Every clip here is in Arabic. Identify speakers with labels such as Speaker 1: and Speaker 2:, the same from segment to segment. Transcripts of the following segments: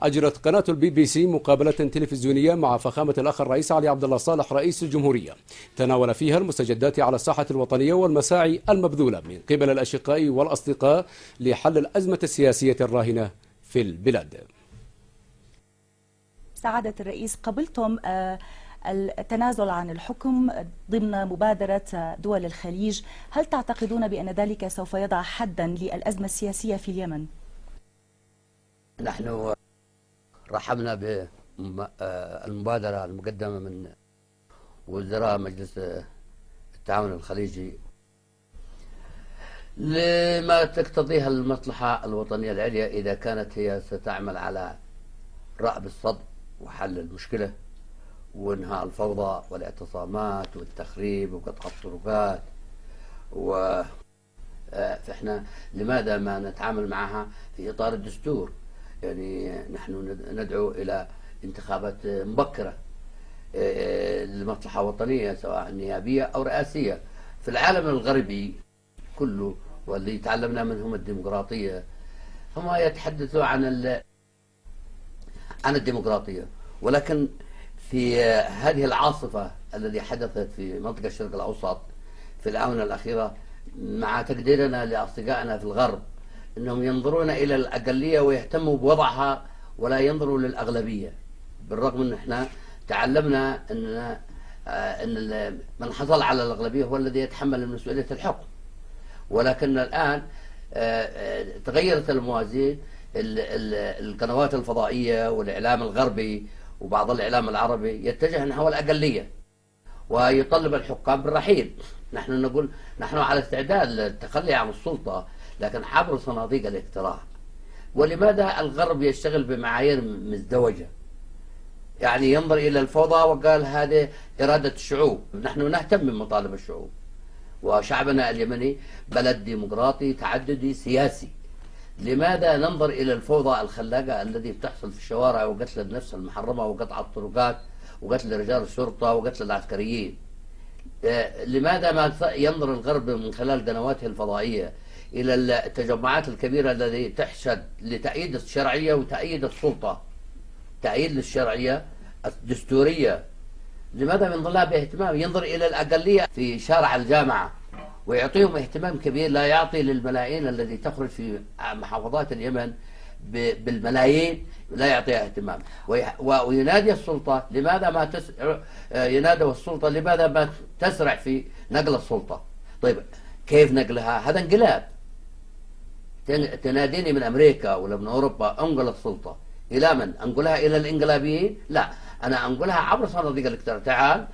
Speaker 1: أجرت قناة البي بي سي مقابلة تلفزيونية مع فخامة الأخ الرئيس علي عبد الله صالح رئيس الجمهورية، تناول فيها المستجدات على الساحة الوطنية والمساعي المبذولة من قبل الأشقاء والأصدقاء لحل الأزمة السياسية الراهنة في البلاد.
Speaker 2: سعادة الرئيس، قبلتم التنازل عن الحكم ضمن مبادرة دول الخليج، هل تعتقدون بأن ذلك سوف يضع حدا للأزمة السياسية في اليمن؟
Speaker 3: نحن رحبنا بالمبادرة المقدمة من وزراء مجلس التعاون الخليجي لما تقتضيها المصلحة الوطنية العليا، إذا كانت هي ستعمل على رأب الصدع وحل المشكلة وانهاء الفوضى والاعتصامات والتخريب وقطع الطرقات. فإحنا لماذا ما نتعامل معها في إطار الدستور؟ يعني نحن ندعو إلى انتخابات مبكرة لمصلحة وطنية سواء نيابية أو رئاسية. في العالم الغربي كله واللي تعلمنا منهم الديمقراطية، هم يتحدثوا عن الديمقراطية، ولكن في هذه العاصفة التي حدثت في منطقة الشرق الأوسط في الآونة الأخيرة، مع تقديرنا لأصدقائنا في الغرب أنهم ينظرون إلى الأقلية ويهتموا بوضعها ولا ينظروا للأغلبية، بالرغم أن احنا تعلمنا أن من حصل على الأغلبية هو الذي يتحمل مسؤولية الحكم. ولكن الآن تغيرت الموازين، القنوات الفضائية والإعلام الغربي وبعض الإعلام العربي يتجه نحو الأقلية ويطلب الحكام بالرحيل. نحن نقول نحن على استعداد للتخلي عن السلطة، لكن عبر صناديق الاقتراع. ولماذا الغرب يشتغل بمعايير مزدوجة؟ يعني ينظر إلى الفوضى وقال هذه إرادة الشعوب. نحن نهتم بمطالب الشعوب، وشعبنا اليمني بلد ديمقراطي تعددي سياسي. لماذا ننظر إلى الفوضى الخلاقة التي بتحصل في الشوارع وقتل النفس المحرمة وقطع الطرقات وقتل رجال الشرطة وقتل العسكريين؟ لماذا ما ينظر الغرب من خلال قنواته الفضائية إلى التجمعات الكبيرة التي تحشد لتأييد الشرعية وتأييد السلطة، تأييد للشرعية الدستورية؟ لماذا ينظر لها باهتمام؟ ينظر إلى الأقلية في شارع الجامعة ويعطيهم اهتمام كبير، لا يعطي للملايين التي تخرج في محافظات اليمن بالملايين، لا يعطيها اهتمام. وينادي السلطة لماذا ما ينادي السلطة لماذا ما تسرع في نقل السلطة؟ طيب كيف نقلها؟ هذا انقلاب. تناديني من أمريكا ولا من أوروبا انقل السلطة إلى من؟ أنقلها إلى الإنقلابيين؟ لا، أنا أنقلها عبر صناديق الاقتراع. تعال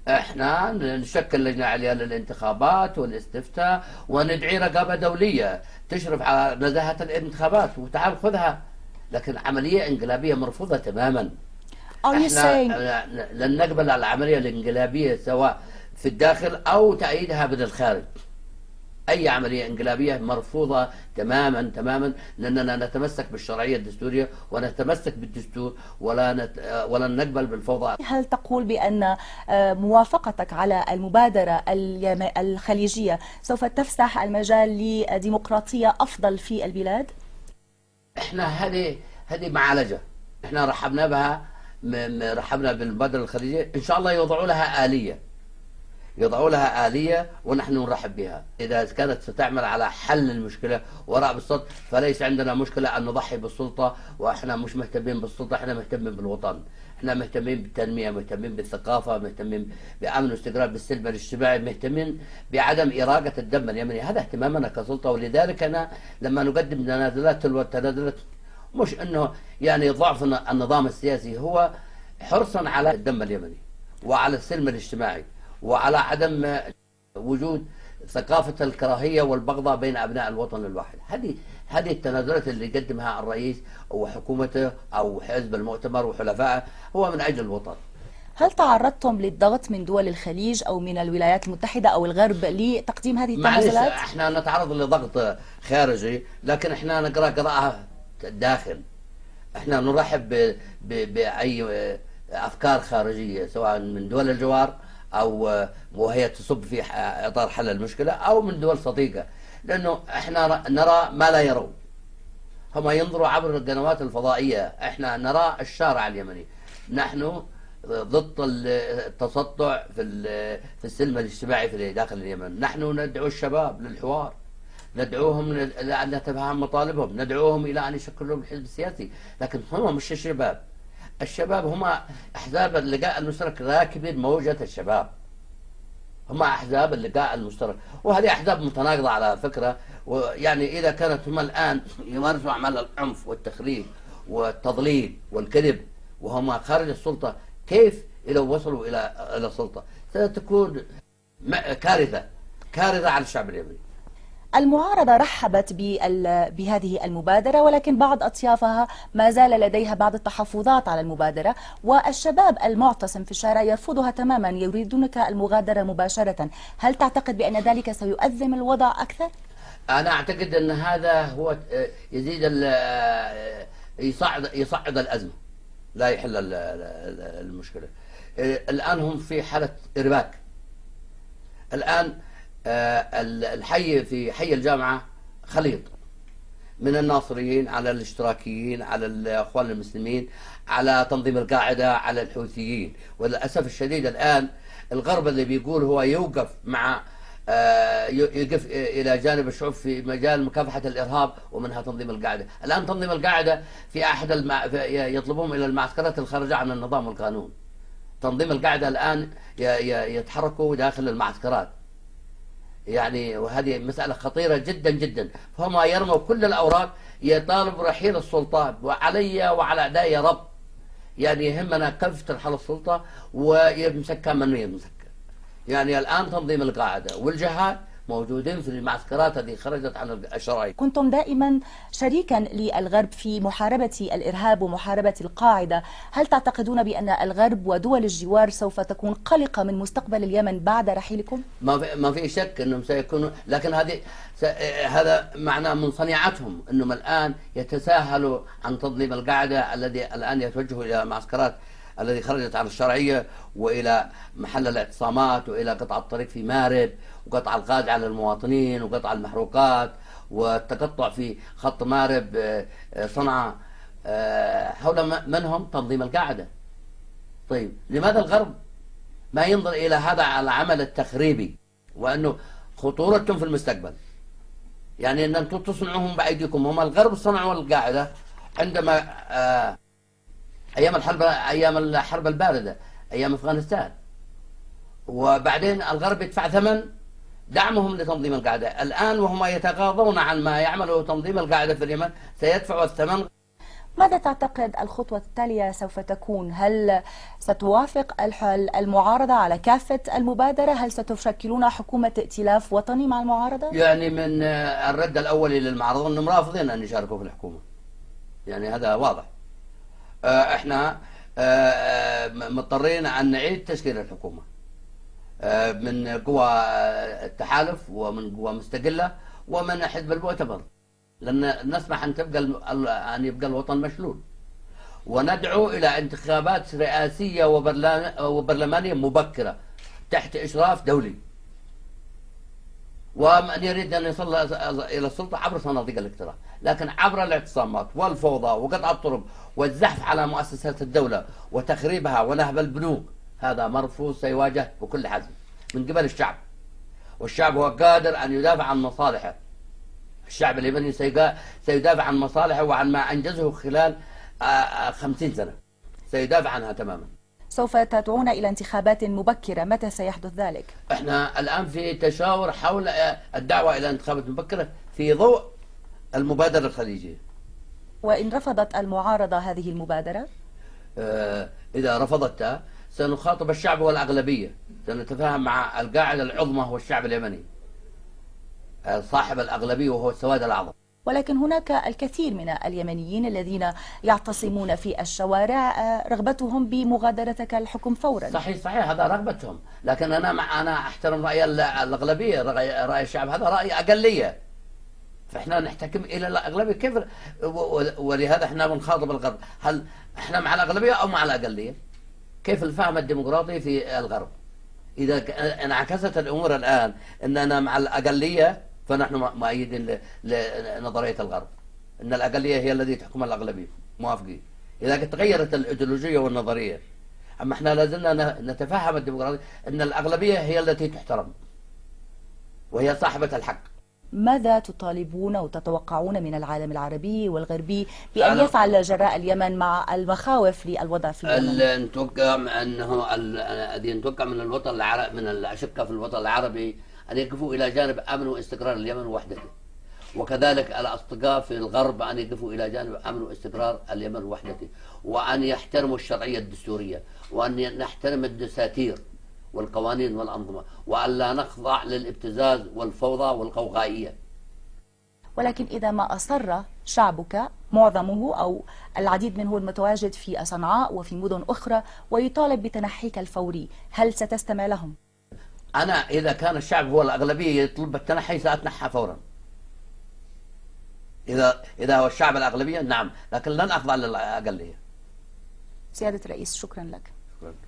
Speaker 3: احنا نشكل لجنة عليا للانتخابات والاستفتاء وندعي رقابة دولية تشرف على نزاهة الانتخابات وتعال خذها. لكن عملية انقلابية مرفوضة تماما. احنا لن نقبل العملية الانقلابية سواء في الداخل أو تأييدها من الخارج. أي عملية انقلابية مرفوضة تماما تماما، لأننا نتمسك بالشرعية الدستورية ونتمسك بالدستور ولن نقبل بالفوضى.
Speaker 2: هل تقول بأن موافقتك على المبادرة الخليجية سوف تفسح المجال لديمقراطية أفضل في البلاد؟
Speaker 3: احنا هذه معالجة، احنا رحبنا بها، رحبنا بالمبادرة الخليجية. إن شاء الله يوضعوا لها آلية ونحن نرحب بها. إذا كانت ستعمل على حل المشكلة وراء بالسلطة فليس عندنا مشكلة أن نضحي بالسلطة، وإحنا مش مهتمين بالسلطة، إحنا مهتمين بالوطن، إحنا مهتمين بالتنمية، مهتمين بالثقافة، مهتمين بأمن واستقرار، بالسلم الاجتماعي، مهتمين بعدم إراقة الدم اليمني. هذا اهتمامنا كسلطة. ولذلك أنا لما نقدم تنازلات تلو التنازلات مش أنه يعني ضعف النظام السياسي، هو حرصا على الدم اليمني وعلى السلم الاجتماعي وعلى عدم وجود ثقافة الكراهية والبغضاء بين أبناء الوطن الواحد. هذه التنازلات اللي يقدمها الرئيس وحكومته أو حزب المؤتمر وحلفائه هو من أجل الوطن.
Speaker 2: هل تعرضتم للضغط من دول الخليج أو من الولايات المتحدة أو الغرب لتقديم هذه التنازلات؟
Speaker 3: احنا نتعرض لضغط خارجي، لكن احنا نقرأ قراءة داخل. احنا نرحب بأي أفكار خارجية سواء من دول الجوار أو وهي تصب في إطار حل المشكلة أو من دول صديقة، لأنه إحنا نرى ما لا يرون. هم ينظروا عبر القنوات الفضائية. احنا نرى الشارع اليمني. نحن ضد التسطع في السلم الاجتماعي في داخل اليمن. نحن ندعو الشباب للحوار، ندعوهم لأن نتفهم مطالبهم، ندعوهم إلى أن يشكلوا الحزب السياسي، لكن هم مش الشباب. الشباب هم أحزاب اللقاء المشترك راكبين موجة الشباب، هم أحزاب اللقاء المشترك، وهذه أحزاب متناقضة على فكرة. ويعني إذا كانت هم الآن يمارسوا أعمال العنف والتخريب والتضليل والكذب وهم خارج السلطة، كيف لو وصلوا إلى السلطة؟ ستكون كارثة على الشعب اليمني.
Speaker 2: المعارضة رحبت بهذه المبادرة، ولكن بعض أطيافها ما زال لديها بعض التحفظات على المبادرة، والشباب المعتصم في الشارع يرفضها تماما، يريدونك المغادرة مباشرة. هل تعتقد بأن ذلك سيؤزم الوضع أكثر؟
Speaker 3: أنا أعتقد أن هذا هو يزيد يصعد الأزمة، لا يحل المشكلة. الآن هم في حالة إرباك. الآن الحي في حي الجامعة خليط من الناصريين على الاشتراكيين على الأخوان المسلمين على تنظيم القاعدة على الحوثيين. وللأسف الشديد الآن الغرب اللي بيقول هو يوقف إلى جانب الشعوب في مجال مكافحة الإرهاب ومنها تنظيم القاعدة. الآن تنظيم القاعدة في أحد يطلبهم إلى المعسكرات الخارجة عن النظام والقانون. تنظيم القاعدة الآن يتحركوا داخل المعسكرات، يعني وهذه مسألة خطيرة جدا جدا. فهم يرموا كل الأوراق، يطالب رحيل السلطة، وعلي وعلى أعدائي يا رب، يعني يهمنا كيف ترحل السلطة ويمسك من يمسك. يعني الآن تنظيم القاعدة والجهاد موجودين في المعسكرات التي خرجت عن الشرعية.
Speaker 2: كنتم دائما شريكا للغرب في محاربة الإرهاب ومحاربة القاعدة. هل تعتقدون بأن الغرب ودول الجوار سوف تكون قلقة من مستقبل اليمن بعد رحيلكم؟
Speaker 3: ما في شك أنهم سيكونوا، لكن هذا معناه من صنيعتهم أنهم الآن يتساهلوا عن تنظيم القاعدة الذي الآن يتوجه إلى معسكرات الذي خرجت عن الشرعية وإلى محل الاعتصامات وإلى قطع الطريق في مارب وقطع الغاز على المواطنين وقطع المحروقات والتقطع في خط مارب صنعاء. حول من هم؟ تنظيم القاعدة. طيب لماذا الغرب ما ينظر إلى هذا العمل التخريبي وأنه خطورتهم في المستقبل؟ يعني أن أنتم تصنعوهم بأيديكم. هم الغرب صنعوا القاعدة عندما أيام الحرب الباردة، أيام أفغانستان، وبعدين الغرب يدفع ثمن دعمهم لتنظيم القاعدة. الآن وهم يتغاضون عن ما يعمله تنظيم القاعدة في اليمن سيدفعوا الثمن.
Speaker 2: ماذا تعتقد الخطوة التالية سوف تكون؟ هل ستوافق المعارضة على كافة المبادرة؟ هل ستشكلون حكومة ائتلاف وطني مع المعارضة؟
Speaker 3: يعني من الرد الأولي للمعارضة أنهم رافضين أن يشاركوا في الحكومة، يعني هذا واضح. احنا مضطرين أن نعيد تشكيل الحكومة من قوى التحالف ومن قوى مستقلة ومن حزب المؤتمر، لن نسمح أن يبقى الوطن مشلول، وندعو إلى انتخابات رئاسية وبرلمانية مبكرة تحت إشراف دولي. ومن يريد أن يصل إلى السلطة عبر صناديق الاقتراع، لكن عبر الاعتصامات والفوضى وقطع الطرق والزحف على مؤسسات الدولة وتخريبها ونهب البنوك، هذا مرفوض سيواجه بكل حزم من قبل الشعب. والشعب هو قادر أن يدافع عن مصالحه. الشعب اليمني سيدافع عن مصالحه وعن ما أنجزه خلال 50 سنة، سيدافع عنها تماما.
Speaker 2: سوف تدعون إلى انتخابات مبكرة، متى سيحدث ذلك؟
Speaker 3: احنا الآن في تشاور حول الدعوة إلى انتخابات مبكرة في ضوء المبادرة الخليجية.
Speaker 2: وإن رفضت المعارضة هذه المبادرة؟
Speaker 3: إذا رفضتها سنخاطب الشعب والأغلبية، سنتفاهم مع القاعدة العظمى هو الشعب اليمني صاحب الأغلبية وهو السواد الأعظم.
Speaker 2: ولكن هناك الكثير من اليمنيين الذين يعتصمون في الشوارع رغبتهم بمغادرتك الحكم فورا.
Speaker 3: صحيح هذا رغبتهم، لكن أنا أحترم رأي الأغلبية، رأي الشعب هذا رأي أقلية، فإحنا نحتكم إلى الأغلبية كيف؟ ولهذا إحنا بنخاطب الغرب، هل إحنا مع الأغلبية أو مع الأقلية؟ كيف الفهم الديمقراطي في الغرب؟ إذا انعكست الأمور الآن أننا مع الأقلية فنحن مؤيدين لنظرية الغرب. أن الأقلية هي التي تحكم الأغلبية، موافقين. إذا تغيرت الإيديولوجية والنظرية، أما إحنا لازلنا نتفهم الديمقراطية أن الأغلبية هي التي تحترم وهي صاحبة الحق.
Speaker 2: ماذا تطالبون وتتوقعون من العالم العربي والغربي بأن يفعل جراء اليمن مع المخاوف للوضع في اليمن؟
Speaker 3: نتوقع أنه الذي نتوقع من الوطن العربي، من الأشقاء في الوطن العربي، أن يقفوا إلى جانب أمن واستقرار اليمن ووحدته، وكذلك الأصدقاء في الغرب أن يقفوا إلى جانب أمن واستقرار اليمن ووحدته، وأن يحترموا الشرعية الدستورية، وأن نحترم الدساتير والقوانين والأنظمة، وأن لا نخضع للابتزاز والفوضى والقوقائية.
Speaker 2: ولكن إذا ما أصر شعبك معظمه أو العديد منه المتواجد في صنعاء وفي مدن أخرى ويطالب بتنحيك الفوري، هل ستستمع لهم؟
Speaker 3: أنا إذا كان الشعب هو الأغلبية يطلب التنحي سأتنحى فورا. إذا هو الشعب الأغلبية نعم، لكن لن أخضع للأقلية.
Speaker 2: سيادة الرئيس، شكرا لك.
Speaker 3: شكرا.